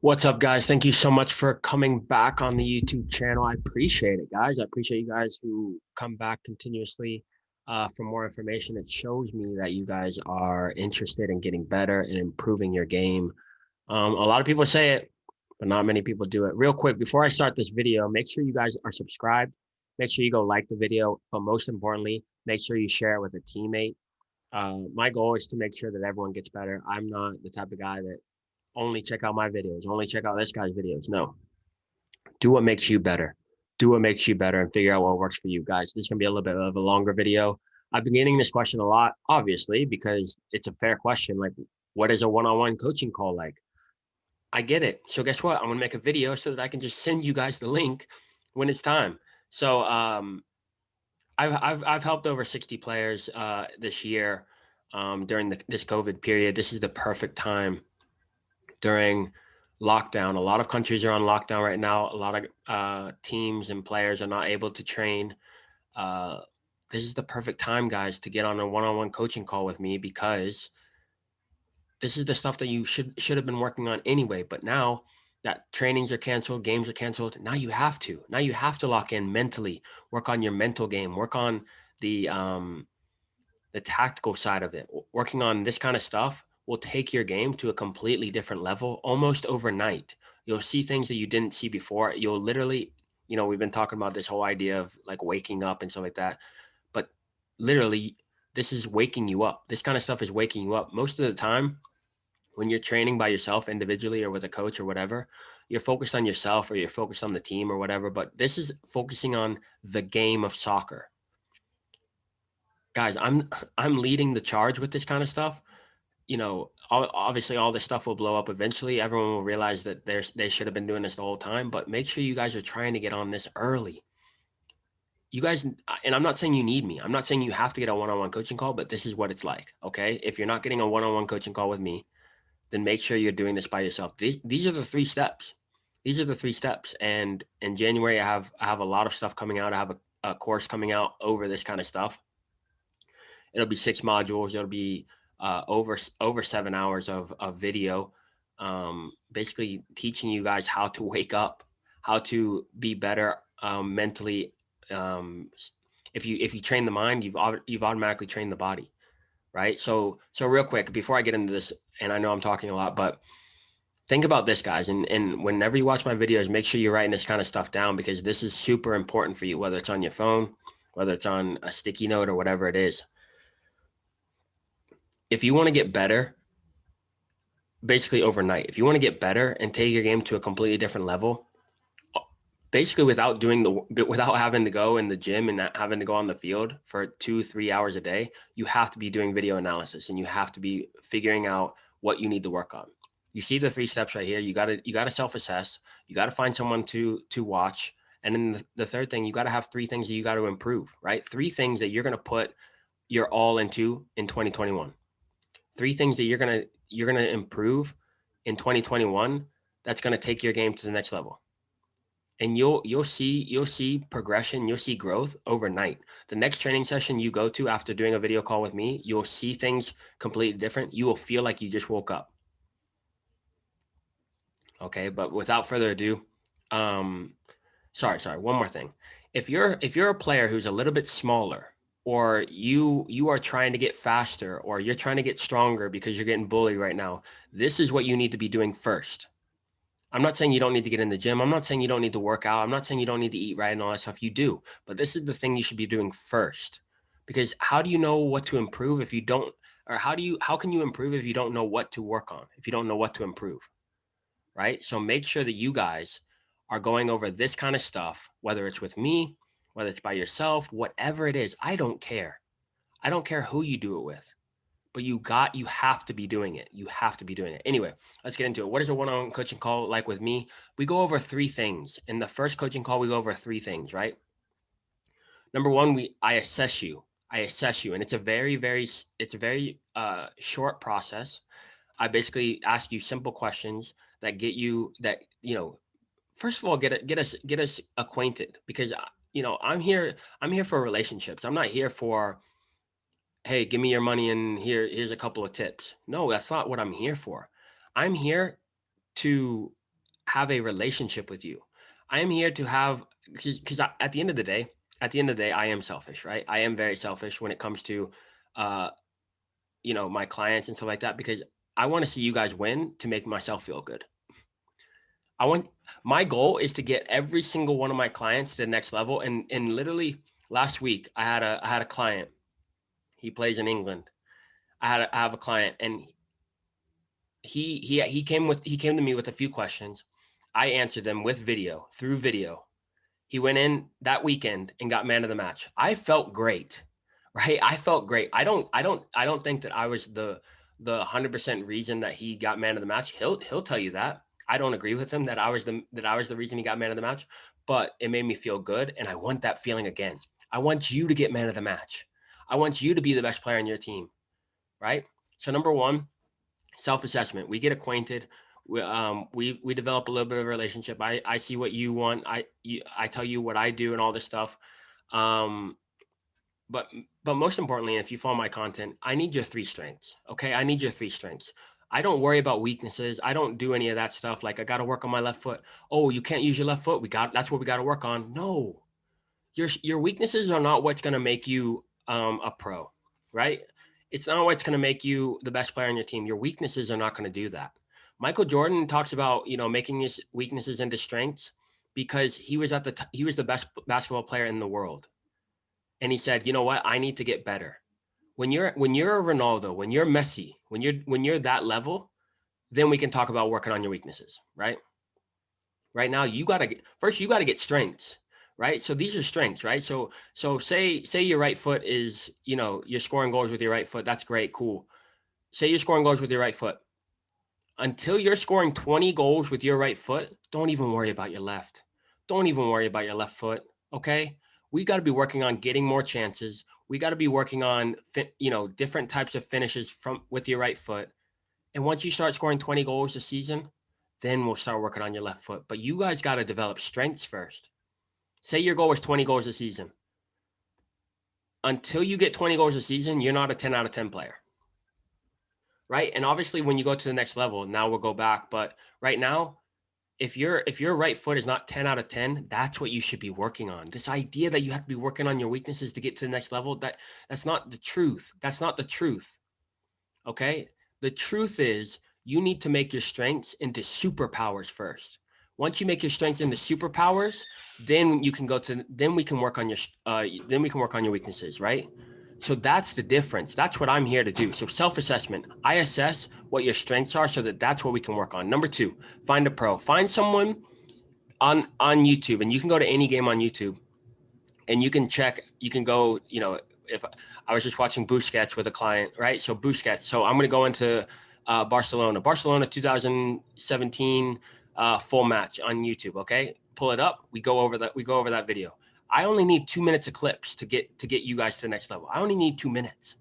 What's up, guys? Thank you so much for coming back on the YouTube channel. I appreciate it, guys. I appreciate you guys who come back continuously for more information. It shows me that you guys are interested in getting better and improving your game. A lot of people say it, but not many people do it. Real quick, before I start this video, make sure you guys are subscribed. Make sure you go like the video, but most importantly, make sure you share it with a teammate. My goal is to make sure that everyone gets better. I'm not the type of guy that only check out my videos, only check out this guy's videos. No, do what makes you better. Do what makes you better and figure out what works for you guys. This is going to be a little bit of a longer video. I've been getting this question a lot, obviously, because it's a fair question. Like, what is a one-on-one coaching call like? I get it. So guess what? I'm going to make a video so that I can just send you guys the link when it's time. So I've helped over 60 players this year during this COVID period. This is the perfect time during lockdown. A lot of countries are on lockdown right now. A lot of teams and players are not able to train. Uh, this is the perfect time, guys, to get on a one-on-one coaching call with me because this is the stuff that you should have been working on anyway. But now that trainings are canceled, games are canceled, now you have to. Now you have to lock in mentally, work on your mental game, work on the tactical side of it. Working on this kind of stuff will take your game to a completely different level almost overnight. You'll see things that you didn't see before. You'll literally, we've been talking about this whole idea of like waking up and stuff like that. But literally, this is waking you up. This kind of stuff is waking you up. Most of the time, when you're training by yourself individually or with a coach or whatever, you're focused on yourself or you're focused on the team or whatever. But this is focusing on the game of soccer. Guys, I'm leading the charge with this kind of stuff. Obviously all this stuff will blow up eventually. Everyone will realize that they should have been doing this the whole time, but make sure you guys are trying to get on this early. You guys, and I'm not saying you need me. I'm not saying you have to get a one-on-one coaching call, but this is what it's like. Okay. If you're not getting a one-on-one coaching call with me, then make sure you're doing this by yourself. These are the three steps. These are the three steps. And in January, I have a lot of stuff coming out. I have a course coming out over this kind of stuff. It'll be 6 modules. It'll be over 7 hours of video, basically teaching you guys how to wake up, how to be better mentally. If you train the mind, you've automatically trained the body, right? So real quick before I get into this, and I know I'm talking a lot, but think about this, guys, and whenever you watch my videos, make sure you're writing this kind of stuff down because this is super important for you, whether it's on your phone, whether it's on a sticky note or whatever it is. If you want to get better, basically overnight, if you want to get better and take your game to a completely different level, basically without having to go in the gym and not having to go on the field for 2-3 hours a day, you have to be doing video analysis and you have to be figuring out what you need to work on. You see the 3 steps right here. You gotta self-assess. You gotta find someone to watch. And then the third thing, you gotta have 3 things that you gotta improve, right? 3 things that you're gonna put your all into in 2021. 3 things that you're gonna improve in 2021 that's gonna take your game to the next level. And you'll see progression, you'll see growth overnight. The next training session you go to after doing a video call with me, you'll see things completely different. You will feel like you just woke up. Okay, but without further ado, sorry, one more thing. If you're a player who's a little bit smaller, or you are trying to get faster, or you're trying to get stronger because you're getting bullied right now, this is what you need to be doing first. I'm not saying you don't need to get in the gym. I'm not saying you don't need to work out. I'm not saying you don't need to eat right and all that stuff. You do, but this is the thing you should be doing first. Because how do you know what to improve if you don't, or how can you improve if you don't know what to work on, if you don't know what to improve, right? So make sure that you guys are going over this kind of stuff, whether it's with me, whether it's by yourself, whatever it is. I don't care. I don't care who you do it with, but you have to be doing it. You have to be doing it. Anyway, let's get into it. What is a one-on-one coaching call like with me? We go over 3 things. In the first coaching call, we go over 3 things, right? Number 1, I assess you. And it's a very short process. I basically ask you simple questions that get you first of all, get us acquainted because I'm here for relationships. I'm not here for, hey, give me your money and here's a couple of tips. No, that's not what I'm here for. I'm here to have a relationship with you. I am here to have, because at the end of the day, I am selfish, right? I am very selfish when it comes to, uh, my clients and stuff like that, because I want to see you guys win to make myself feel good. My goal is to get every single one of my clients to the next level. And literally last week, I had a client. He plays in England. I have a client, and he came to me with a few questions. I answered them with through video. He went in that weekend and got man of the match. I felt great, right? I felt great. I don't think that I was the 100% reason that he got man of the match. He'll tell you that. I don't agree with him that I was the reason he got man of the match, but it made me feel good, and I want that feeling again. I want you to get man of the match. I want you to be the best player on your team, right? So number one, self-assessment. We get acquainted. We develop a little bit of a relationship. I see what you want. I tell you what I do and all this stuff. Um, but most importantly, if you follow my content, I need your three strengths. Okay, I need your three strengths. I don't worry about weaknesses. I don't do any of that stuff. Like, I got to work on my left foot. Oh, you can't use your left foot. That's what we got to work on. No, your weaknesses are not what's going to make you a pro, right? It's not what's going to make you the best player on your team. Your weaknesses are not going to do that. Michael Jordan talks about, making his weaknesses into strengths, because he was he was the best basketball player in the world. And he said, you know what? I need to get better. When you're a Ronaldo, when you're Messi, when you're that level, then we can talk about working on your weaknesses, right? Right now, you got to get strengths, right? So these are strengths, right? So say your right foot is, you're scoring goals with your right foot. That's great. Cool. Say you're scoring goals with your right foot. Until you're scoring 20 goals with your right foot, don't even worry about your left. Don't even worry about your left foot. Okay. We got to be working on getting more chances. We got to be working on, different types of finishes with your right foot. And once you start scoring 20 goals a season, then we'll start working on your left foot. But you guys got to develop strengths first. Say your goal is 20 goals a season. Until you get 20 goals a season, you're not a 10 out of 10 player. Right. And obviously, when you go to the next level, now we'll go back. But right now, if your right foot is not 10 out of 10, that's what you should be working on. This idea that you have to be working on your weaknesses to get to the next level, that's not the truth. That's not the truth. Okay. The truth is, you need to make your strengths into superpowers first. Once you make your strengths into superpowers, then we can work on your weaknesses, right? So that's the difference. That's what I'm here to do. So self-assessment. I assess what your strengths are so that's what we can work on. Number two, find a pro. Find someone on YouTube, and you can go to any game on YouTube, and you can go, if I was just watching Busquets with a client, right? So Busquets. So I'm going to go into Barcelona 2017 full match on YouTube. Okay. Pull it up. We go over that video. I only need 2 minutes of clips to get you guys to the next level. I only need 2 minutes.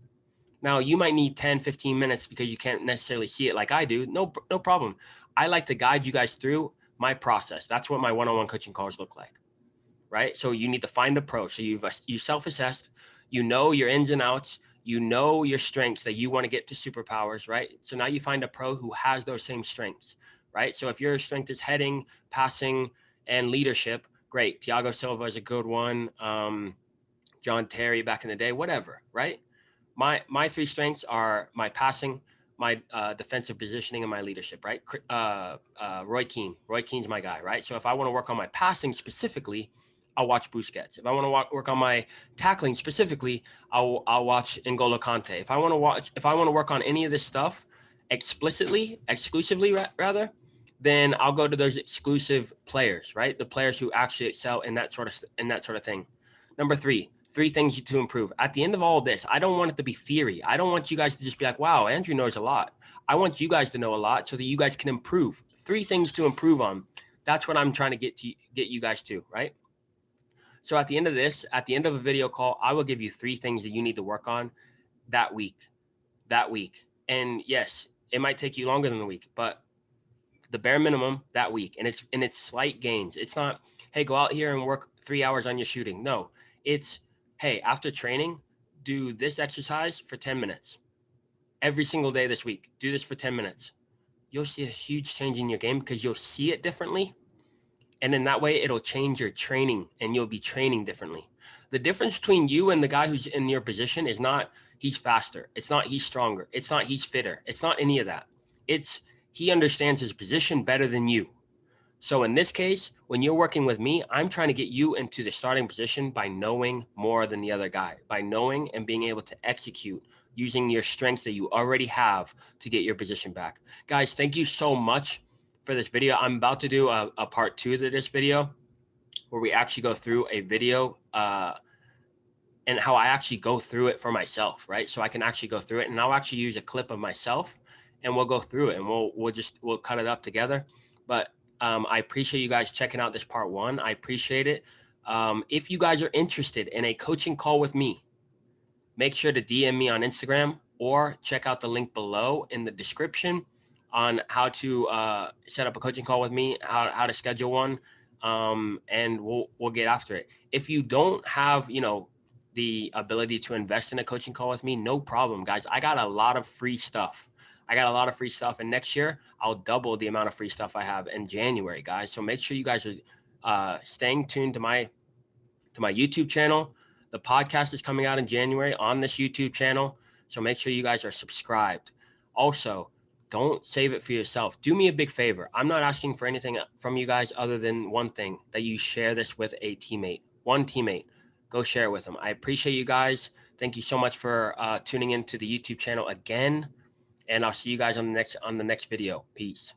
Now you might need 10, 15 minutes because you can't necessarily see it like I do. No problem. I like to guide you guys through my process. That's what my one-on-one coaching calls look like. Right? So you need to find a pro. So you self-assessed, your ins and outs, your strengths that you want to get to superpowers, right? So now you find a pro who has those same strengths, right? So if your strength is heading, passing, and leadership, great. Thiago Silva is a good one. John Terry back in the day, whatever, right? My three strengths are my passing, my defensive positioning, and my leadership, right? Roy Keane. Roy Keane's my guy, right? So if I want to work on my passing specifically, I'll watch Busquets. If I want to work on my tackling specifically, I'll watch N'Golo Kante. If I want to work on any of this stuff exclusively, then I'll go to those exclusive players, right? The players who actually excel in that sort of thing. Number three things to improve. At the end of all of this, I don't want it to be theory. I don't want you guys to just be like, wow, Andrew knows a lot. I want you guys to know a lot so that you guys can improve. 3 things to improve on. That's what I'm trying to get you guys to, right? So at the end of a video call, I will give you 3 things that you need to work on that week. And yes, it might take you longer than a week, but the bare minimum that week. And it's slight gains. It's not, hey, go out here and work 3 hours on your shooting. No, it's, hey, after training, do this exercise for 10 minutes every single day this week. Do this for 10 minutes. you'll see a huge change in your game because you'll see it differently. And then that way it'll change your training and you'll be training differently. The difference between you and the guy who's in your position is not he's faster. It's not he's stronger. It's not he's fitter. It's not any of that. It's he understands his position better than you. So in this case, when you're working with me, I'm trying to get you into the starting position by knowing more than the other guy, by knowing and being able to execute using your strengths that you already have to get your position back. Guys, thank you so much for this video. I'm about to do a part 2 to this video where we actually go through a video and how I actually go through it for myself, right? So I can actually go through it, and I'll actually use a clip of myself and we'll go through it and we'll cut it up together. But I appreciate you guys checking out this part 1. I appreciate it. If you guys are interested in a coaching call with me, make sure to DM me on Instagram or check out the link below in the description on how to set up a coaching call with me, how to schedule one, and we'll get after it. If you don't have, the ability to invest in a coaching call with me, no problem, guys. I got a lot of free stuff. And next year I'll double the amount of free stuff I have in January, guys. So make sure you guys are staying tuned to my YouTube channel. The podcast is coming out in January on this YouTube channel. So make sure you guys are subscribed. Also, don't save it for yourself. Do me a big favor. I'm not asking for anything from you guys other than one thing, that you share this with a teammate. One teammate. Go share it with them. I appreciate you guys. Thank you so much for tuning into the YouTube channel again. And I'll see you guys on the next video. Peace.